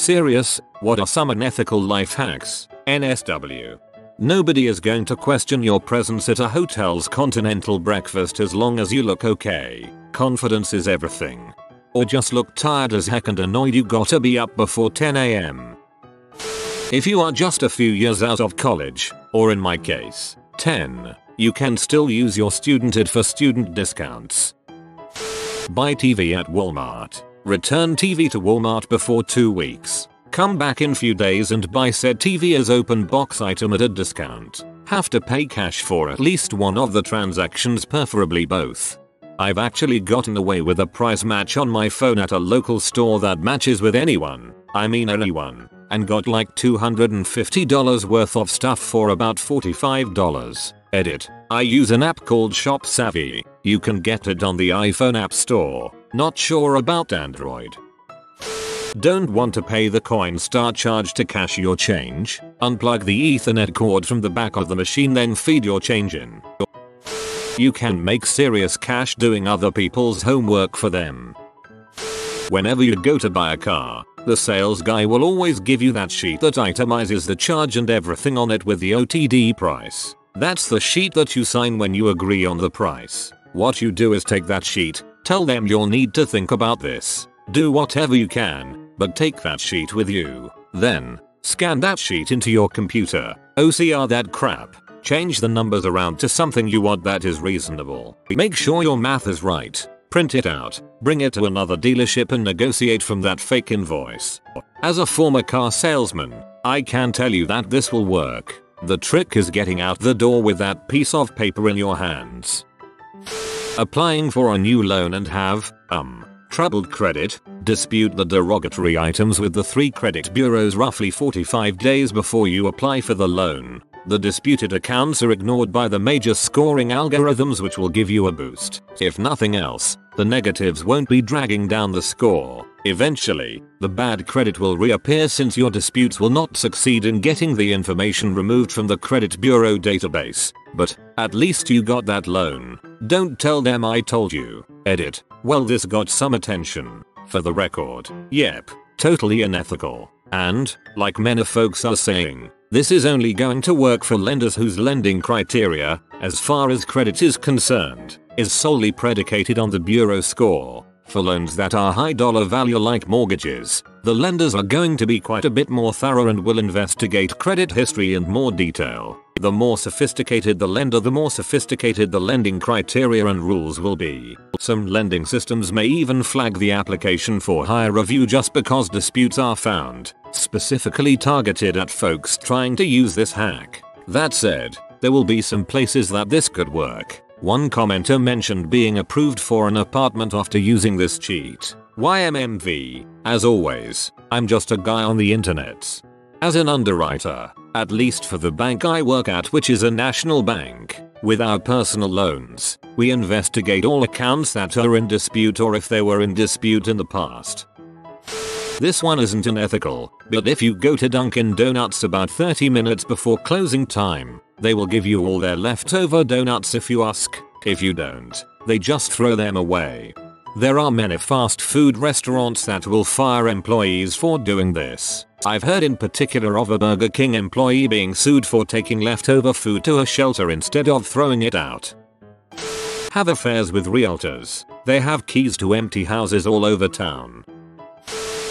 Serious, what are some unethical life hacks, NSW? Nobody is going to question your presence at a hotel's continental breakfast as long as you look okay. Confidence is everything. Or just look tired as heck and annoyed you gotta be up before 10 AM. If you are just a few years out of college, or in my case, 10, you can still use your student ID for student discounts. Buy TV at Walmart. Return TV to Walmart before 2 weeks. Come back in few days and buy said TV as open box item at a discount. Have to pay cash for at least one of the transactions, preferably both. I've actually gotten away with a price match on my phone at a local store that matches with anyone, I mean anyone, and got like $250 worth of stuff for about $45. Edit. I use an app called Shop Savvy. You can get it on the iPhone App Store. Not sure about Android. Don't want to pay the Coinstar charge to cash your change? Unplug the Ethernet cord from the back of the machine, then feed your change in. You can make serious cash doing other people's homework for them. Whenever you go to buy a car, the sales guy will always give you that sheet that itemizes the charge and everything on it with the OTD price. That's the sheet that you sign when you agree on the price. What you do is take that sheet, tell them you'll need to think about this, do whatever you can, but take that sheet with you. Then, scan that sheet into your computer, OCR that crap, change the numbers around to something you want that is reasonable. Make sure your math is right, print it out, bring it to another dealership and negotiate from that fake invoice. As a former car salesman, I can tell you that this will work. The trick is getting out the door with that piece of paper in your hands. Applying for a new loan and have, troubled credit? Dispute the derogatory items with the 3 credit bureaus roughly 45 days before you apply for the loan. The disputed accounts are ignored by the major scoring algorithms, which will give you a boost. If nothing else, the negatives won't be dragging down the score. Eventually, the bad credit will reappear since your disputes will not succeed in getting the information removed from the credit bureau database. But, at least you got that loan. Don't tell them I told you. Edit. Well, this got some attention. For the record, yep, totally unethical. And, like many folks are saying, this is only going to work for lenders whose lending criteria, as far as credit is concerned, is solely predicated on the bureau score. For loans that are high dollar value like mortgages, the lenders are going to be quite a bit more thorough and will investigate credit history in more detail. The more sophisticated the lender, the more sophisticated the lending criteria and rules will be. Some lending systems may even flag the application for higher review just because disputes are found, specifically targeted at folks trying to use this hack. That said, there will be some places that this could work. One commenter mentioned being approved for an apartment after using this cheat. YMMV. As always, I'm just a guy on the internet. As an underwriter, at least for the bank I work at, which is a national bank, with our personal loans, we investigate all accounts that are in dispute or if they were in dispute in the past. This one isn't unethical, but if you go to Dunkin' Donuts about 30 minutes before closing time, they will give you all their leftover donuts if you ask. If you don't, they just throw them away. There are many fast food restaurants that will fire employees for doing this. I've heard in particular of a Burger King employee being sued for taking leftover food to a shelter instead of throwing it out. Have affairs with realtors. They have keys to empty houses all over town.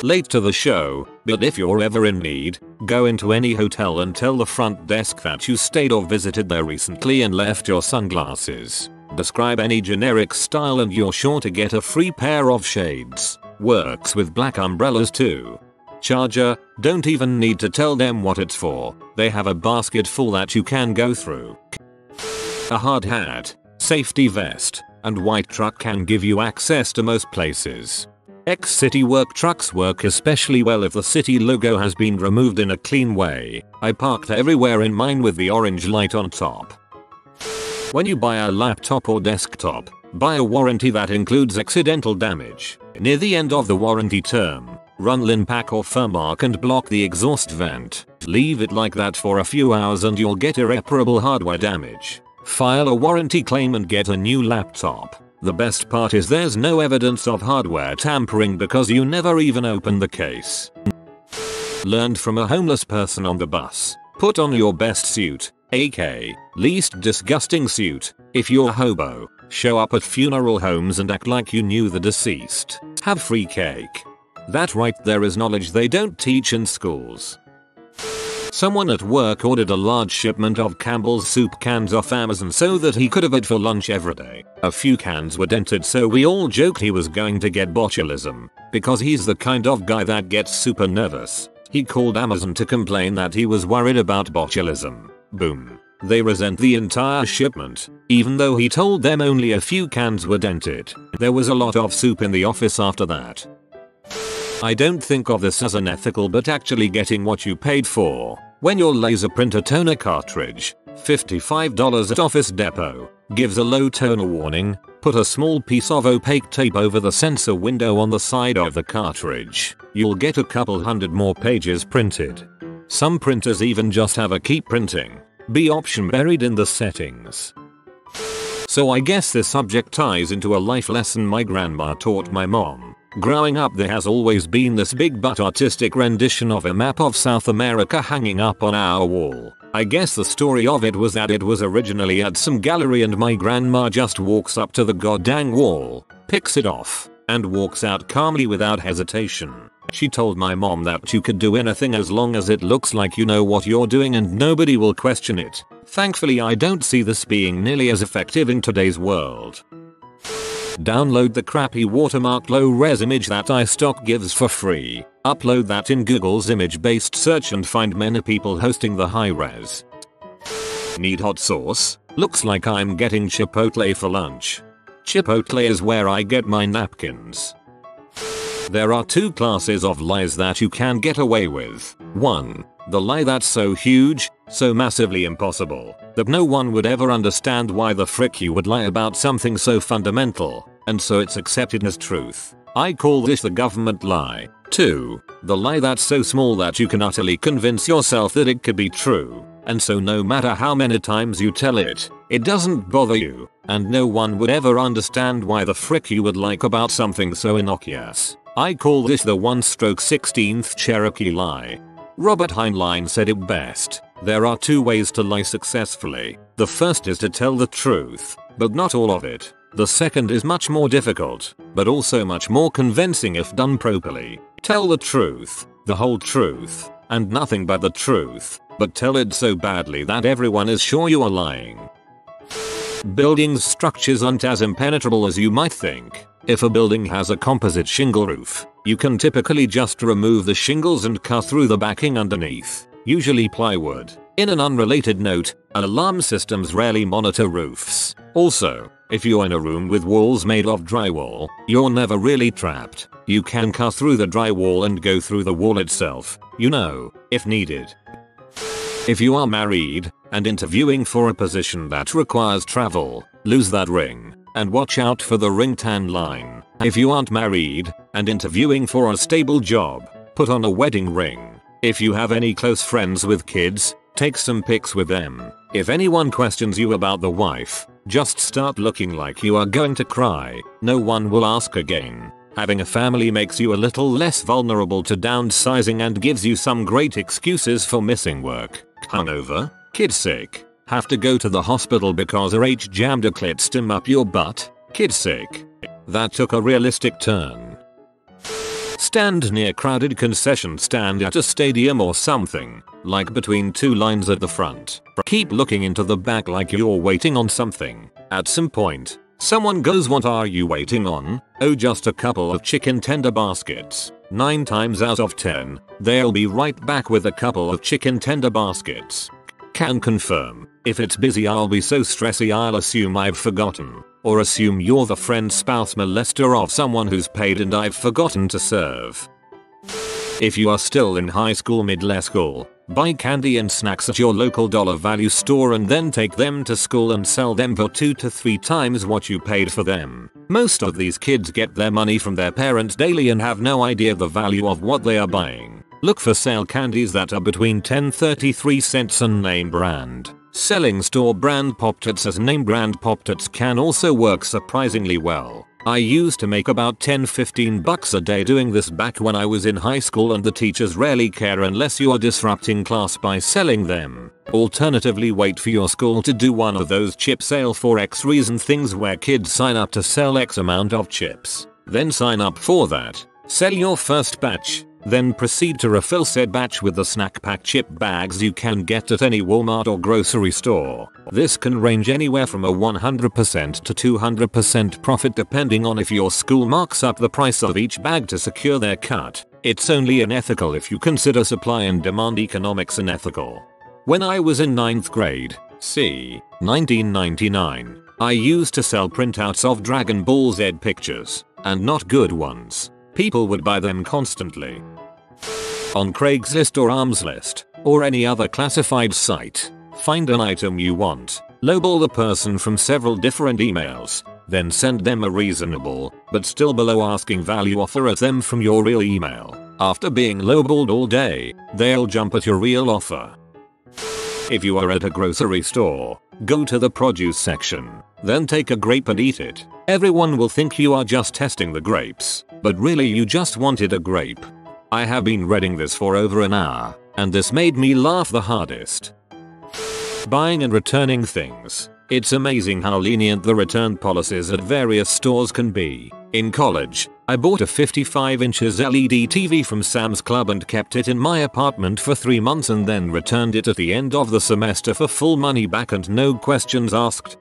Late to the show, but if you're ever in need, go into any hotel and tell the front desk that you stayed or visited there recently and left your sunglasses. Describe any generic style and you're sure to get a free pair of shades. Works with black umbrellas too. Charger, don't even need to tell them what it's for. They have a basket full that you can go through. A hard hat, safety vest, and white truck can give you access to most places. Ex-city work trucks work especially well if the city logo has been removed in a clean way. I parked everywhere in mine with the orange light on top. When you buy a laptop or desktop, buy a warranty that includes accidental damage. Near the end of the warranty term, run Linpack or Firmark and block the exhaust vent. Leave it like that for a few hours and you'll get irreparable hardware damage. File a warranty claim and get a new laptop. The best part is there's no evidence of hardware tampering because you never even opened the case. Learned from a homeless person on the bus. Put on your best suit, aka least disgusting suit, if you're a hobo. Show up at funeral homes and act like you knew the deceased. Have free cake. That right there is knowledge they don't teach in schools. Someone at work ordered a large shipment of Campbell's soup cans off Amazon so that he could have it for lunch every day. A few cans were dented, so we all joked he was going to get botulism, because he's the kind of guy that gets super nervous. He called Amazon to complain that he was worried about botulism. Boom. They resent the entire shipment, even though he told them only a few cans were dented. There was a lot of soup in the office after that. I don't think of this as unethical, but actually getting what you paid for. When your laser printer toner cartridge, $55 at Office Depot, gives a low toner warning, put a small piece of opaque tape over the sensor window on the side of the cartridge. You'll get a couple hundred more pages printed. Some printers even just have a keep printing B option buried in the settings. So I guess this subject ties into a life lesson my grandma taught my mom. Growing up, there has always been this big but artistic rendition of a map of South America hanging up on our wall. I guess the story of it was that it was originally at some gallery and my grandma just walks up to the goddamn wall, picks it off, and walks out calmly without hesitation. She told my mom that you could do anything as long as it looks like you know what you're doing and nobody will question it. Thankfully, I don't see this being nearly as effective in today's world. Download the crappy watermark low-res image that iStock gives for free. Upload that in Google's image-based search and find many people hosting the high-res. Need hot sauce? Looks like I'm getting Chipotle for lunch. Chipotle is where I get my napkins. There are two classes of lies that you can get away with. 1. The lie that's so huge, so massively impossible, that no one would ever understand why the frick you would lie about something so fundamental, and so it's accepted as truth. I call this the government lie. 2. The lie that's so small that you can utterly convince yourself that it could be true, and so no matter how many times you tell it, it doesn't bother you, and no one would ever understand why the frick you would like about something so innocuous. I call this the 1/16th Cherokee lie. Robert Heinlein said it best. There are two ways to lie successfully. The first is to tell the truth, but not all of it. The second is much more difficult, but also much more convincing if done properly. Tell the truth, the whole truth, and nothing but the truth, but tell it so badly that everyone is sure you are lying. Buildings' structures aren't as impenetrable as you might think. If a building has a composite shingle roof, you can typically just remove the shingles and cut through the backing underneath, usually plywood. In an unrelated note, alarm systems rarely monitor roofs. Also, if you're in a room with walls made of drywall, you're never really trapped. You can cut through the drywall and go through the wall itself, if needed. If you are married and interviewing for a position that requires travel, lose that ring. And watch out for the ring tan line. If you aren't married and interviewing for a stable job, put on a wedding ring. If you have any close friends with kids, take some pics with them. If anyone questions you about the wife, just start looking like you are going to cry. No one will ask again. Having a family makes you a little less vulnerable to downsizing and gives you some great excuses for missing work. Hungover, kid sick, have to go to the hospital because a H jammed a clit stim up your butt, kid sick. That took a realistic turn. Stand near crowded concession stand at a stadium or something, like between two lines at the front. Keep looking into the back like you're waiting on something. At some point, someone goes, "What are you waiting on?" "Oh, just a couple of chicken tender baskets." 9 times out of 10, they'll be right back with a couple of chicken tender baskets. Can confirm. If it's busy, I'll be so stressy I'll assume I've forgotten. Or assume you're the friend, spouse, molester of someone who's paid and I've forgotten to serve. If you are still in high school, middle school, buy candy and snacks at your local dollar value store and then take them to school and sell them for 2 to 3 times what you paid for them. Most of these kids get their money from their parents daily and have no idea the value of what they are buying. Look for sale candies that are between 10-33 cents and name brand. Selling store brand Pop-Tarts as name brand Pop-Tarts can also work surprisingly well. I used to make about 10-15 bucks a day doing this back when I was in high school, and the teachers rarely care unless you are disrupting class by selling them. Alternatively, wait for your school to do one of those chip sale for X reason things where kids sign up to sell X amount of chips. Then sign up for that. Sell your first batch. Then proceed to refill said batch with the snack pack chip bags you can get at any Walmart or grocery store. This can range anywhere from a 100% to 200% profit depending on if your school marks up the price of each bag to secure their cut. It's only unethical if you consider supply and demand economics unethical. When I was in 9th grade, c. 1999, I used to sell printouts of Dragon Ball Z pictures, and not good ones. People would buy them constantly. On Craigslist or Armslist, or any other classified site, find an item you want, lowball the person from several different emails, then send them a reasonable, but still below asking value offer at them from your real email. After being lowballed all day, they'll jump at your real offer. If you are at a grocery store, go to the produce section, then take a grape and eat it. Everyone will think you are just testing the grapes, but really you just wanted a grape. I have been reading this for over an hour, and this made me laugh the hardest. Buying and returning things. It's amazing how lenient the return policies at various stores can be. In college, I bought a 55 inches LED TV from Sam's Club and kept it in my apartment for 3 months and then returned it at the end of the semester for full money back and no questions asked.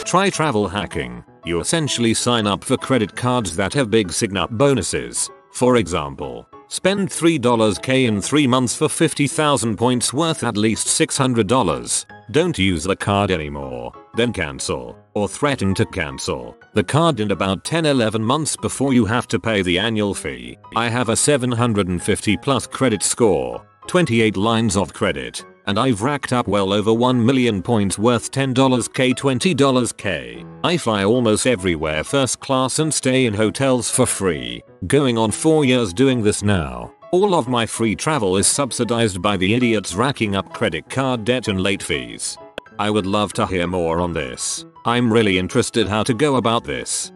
Try travel hacking. You essentially sign up for credit cards that have big sign-up bonuses. For example, spend $3K in 3 months for 50,000 points worth at least $600. Don't use the card anymore, then cancel, or threaten to cancel the card in about 10-11 months before you have to pay the annual fee. I have a 750 plus credit score, 28 lines of credit, and I've racked up well over 1 million points worth $10K, $20K. I fly almost everywhere first class and stay in hotels for free. Going on 4 years doing this now. All of my free travel is subsidized by the idiots racking up credit card debt and late fees. I would love to hear more on this. I'm really interested how to go about this.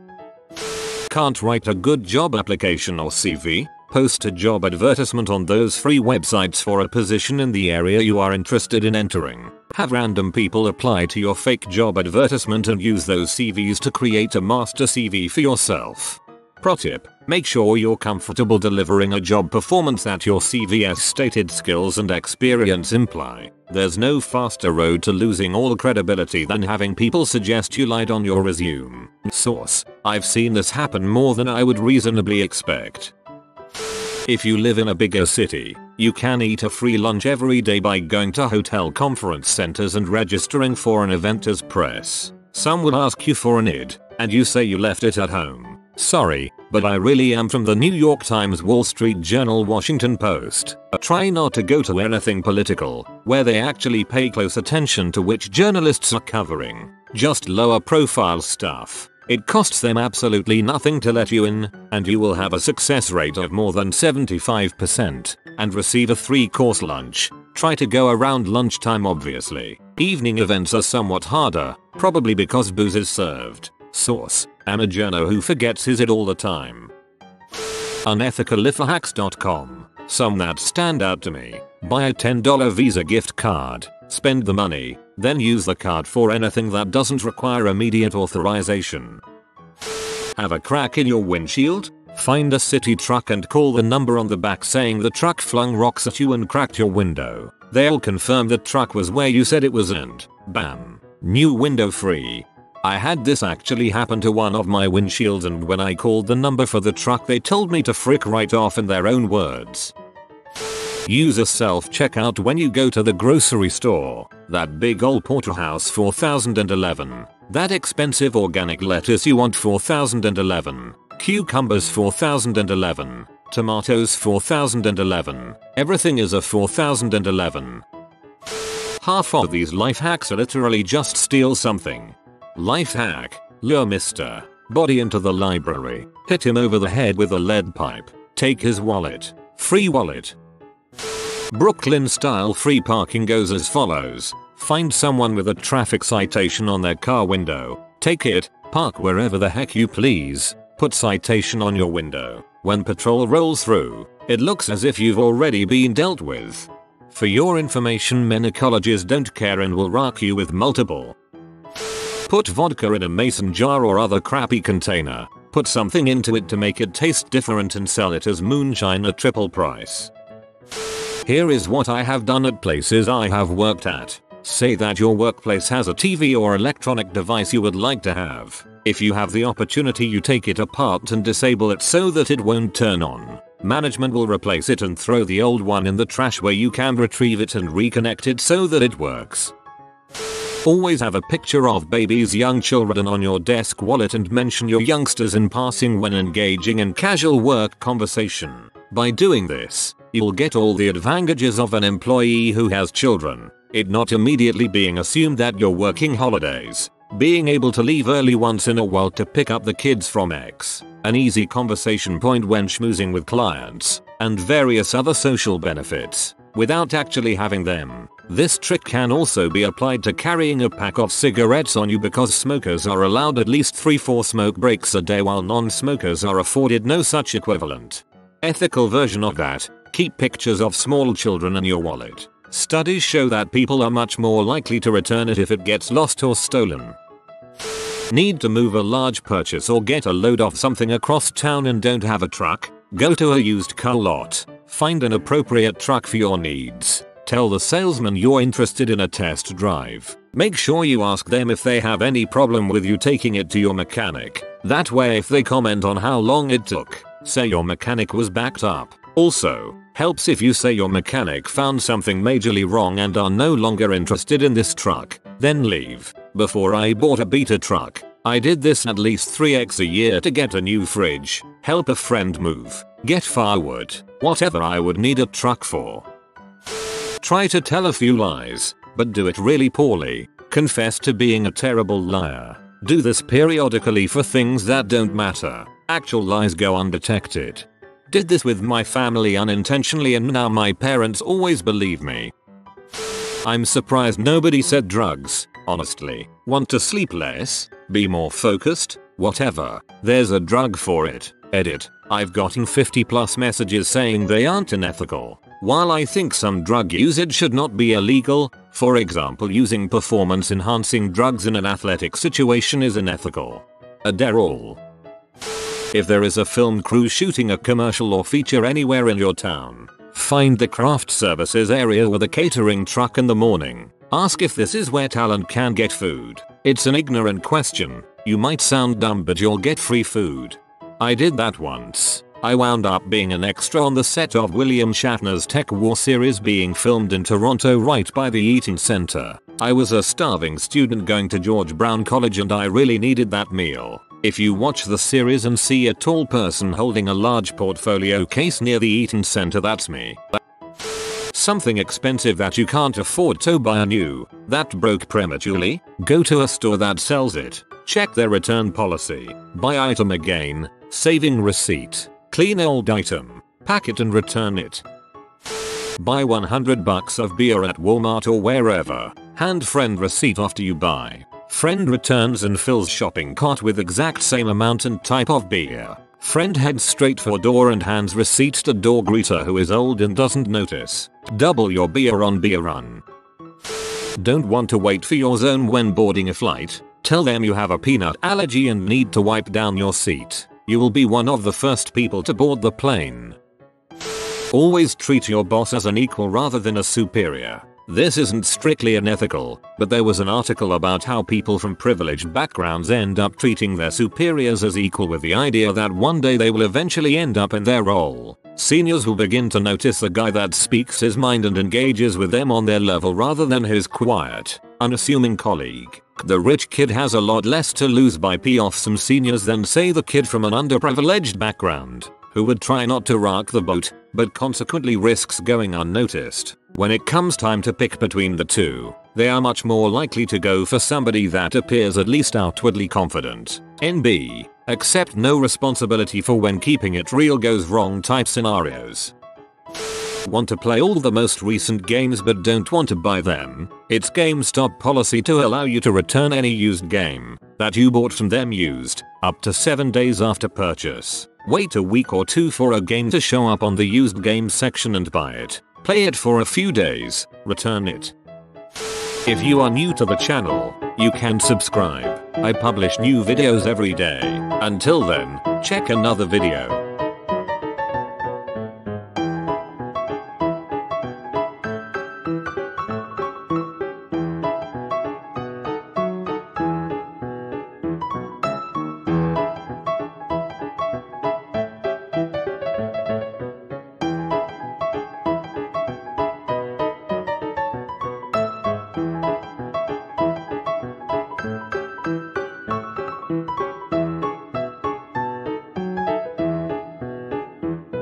Can't write a good job application or CV? Post a job advertisement on those free websites for a position in the area you are interested in entering. Have random people apply to your fake job advertisement and use those CVs to create a master CV for yourself. Pro tip, make sure you're comfortable delivering a job performance that your CV's stated skills and experience imply. There's no faster road to losing all credibility than having people suggest you lied on your resume. Source, I've seen this happen more than I would reasonably expect. If you live in a bigger city, you can eat a free lunch every day by going to hotel conference centers and registering for an event as press. Some will ask you for an ID, and you say you left it at home. Sorry, but I really am from the New York Times, Wall Street Journal, Washington Post. Try not to go to anything political, where they actually pay close attention to which journalists are covering. Just lower profile stuff. It costs them absolutely nothing to let you in, and you will have a success rate of more than 75%, and receive a 3-course lunch. Try to go around lunchtime obviously. Evening events are somewhat harder, probably because booze is served. Source, I'm a journo who forgets his ID all the time. Unethical Lifehacks.com. Some that stand out to me. Buy a $10 Visa gift card, spend the money, then use the card for anything that doesn't require immediate authorization. Have a crack in your windshield? Find a city truck and call the number on the back saying the truck flung rocks at you and cracked your window. They'll confirm the truck was where you said it was and bam, new window free. I had this actually happen to one of my windshields, and when I called the number for the truck they told me to frick right off in their own words. Use a self-checkout when you go to the grocery store. That big old porterhouse 4011. That expensive organic lettuce you want 4011. Cucumbers 4011. Tomatoes 4011. Everything is a 4011. Half of these life hacks are literally just steal something. Life hack. Lure Mr. Body into the library. Hit him over the head with a lead pipe. Take his wallet. Free wallet. Brooklyn style free parking goes as follows. Find someone with a traffic citation on their car window. Take it. Park wherever the heck you please. Put citation on your window. When patrol rolls through, it looks as if you've already been dealt with. For your information, many colleges don't care and will rock you with multiple. Put vodka in a mason jar or other crappy container. Put something into it to make it taste different and sell it as moonshine at triple price. Here is what I have done at places I have worked at. Say that your workplace has a TV or electronic device you would like to have. If you have the opportunity, you take it apart and disable it so that it won't turn on. Management will replace it and throw the old one in the trash where you can retrieve it and reconnect it so that it works. Always have a picture of babies, young children on your desk wallet and mention your youngsters in passing when engaging in casual work conversation. By doing this, you'll get all the advantages of an employee who has children. It not immediately being assumed that you're working holidays. Being able to leave early once in a while to pick up the kids from X. An easy conversation point when schmoozing with clients. And various other social benefits. Without actually having them. This trick can also be applied to carrying a pack of cigarettes on you because smokers are allowed at least 3-4 smoke breaks a day while non-smokers are afforded no such equivalent. Ethical version of that, keep pictures of small children in your wallet. Studies show that people are much more likely to return it if it gets lost or stolen. Need to move a large purchase or get a load of something across town and don't have a truck? Go to a used car lot. Find an appropriate truck for your needs. Tell the salesman you're interested in a test drive. Make sure you ask them if they have any problem with you taking it to your mechanic. That way, if they comment on how long it took, say your mechanic was backed up. Also, helps if you say your mechanic found something majorly wrong and are no longer interested in this truck, then leave. Before I bought a beta truck, I did this at least 3x a year to get a new fridge, help a friend move, get firewood, whatever I would need a truck for. Try to tell a few lies, but do it really poorly. Confess to being a terrible liar. Do this periodically for things that don't matter. Actual lies go undetected. Did this with my family unintentionally and now my parents always believe me. I'm surprised nobody said drugs. Honestly, want to sleep less? Be more focused? Whatever. There's a drug for it. Edit. I've gotten 50+ messages saying they aren't unethical. While I think some drug usage should not be illegal, for example using performance enhancing drugs in an athletic situation is unethical. Adderall. If there is a film crew shooting a commercial or feature anywhere in your town, find the craft services area with a catering truck in the morning. Ask if this is where talent can get food. It's an ignorant question. You might sound dumb, but you'll get free food. I did that once. I wound up being an extra on the set of William Shatner's Tech War series being filmed in Toronto right by the Eaton Centre. I was a starving student going to George Brown College and I really needed that meal. If you watch the series and see a tall person holding a large portfolio case near the Eaton Centre, that's me. Something expensive that you can't afford to buy anew, that broke prematurely? Go to a store that sells it. Check their return policy. Buy item again. Saving receipt. Clean old item. Pack it and return it. Buy $100 of beer at Walmart or wherever. Hand friend receipt after you buy. Friend returns and fills shopping cart with exact same amount and type of beer. Friend heads straight for door and hands receipts to door greeter who is old and doesn't notice. Double your beer on beer run. Don't want to wait for your zone when boarding a flight? Tell them you have a peanut allergy and need to wipe down your seat. You will be one of the first people to board the plane. Always treat your boss as an equal rather than a superior. This isn't strictly unethical, but there was an article about how people from privileged backgrounds end up treating their superiors as equal with the idea that one day they will eventually end up in their role. Seniors will begin to notice the guy that speaks his mind and engages with them on their level rather than his quiet, unassuming colleague. The rich kid has a lot less to lose by pee off some seniors than say the kid from an underprivileged background, who would try not to rock the boat, but consequently risks going unnoticed. When it comes time to pick between the two, they are much more likely to go for somebody that appears at least outwardly confident. NB. Accept no responsibility for when keeping it real goes wrong type scenarios. Want to play all the most recent games but don't want to buy them? It's GameStop policy to allow you to return any used game. that you bought from them used, up to 7 days after purchase. Wait a week or 2 for a game to show up on the used games section and buy it. Play it for a few days, return it. If you are new to the channel, you can subscribe. I publish new videos every day. Until then, check another video.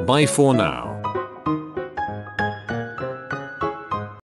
Bye for now.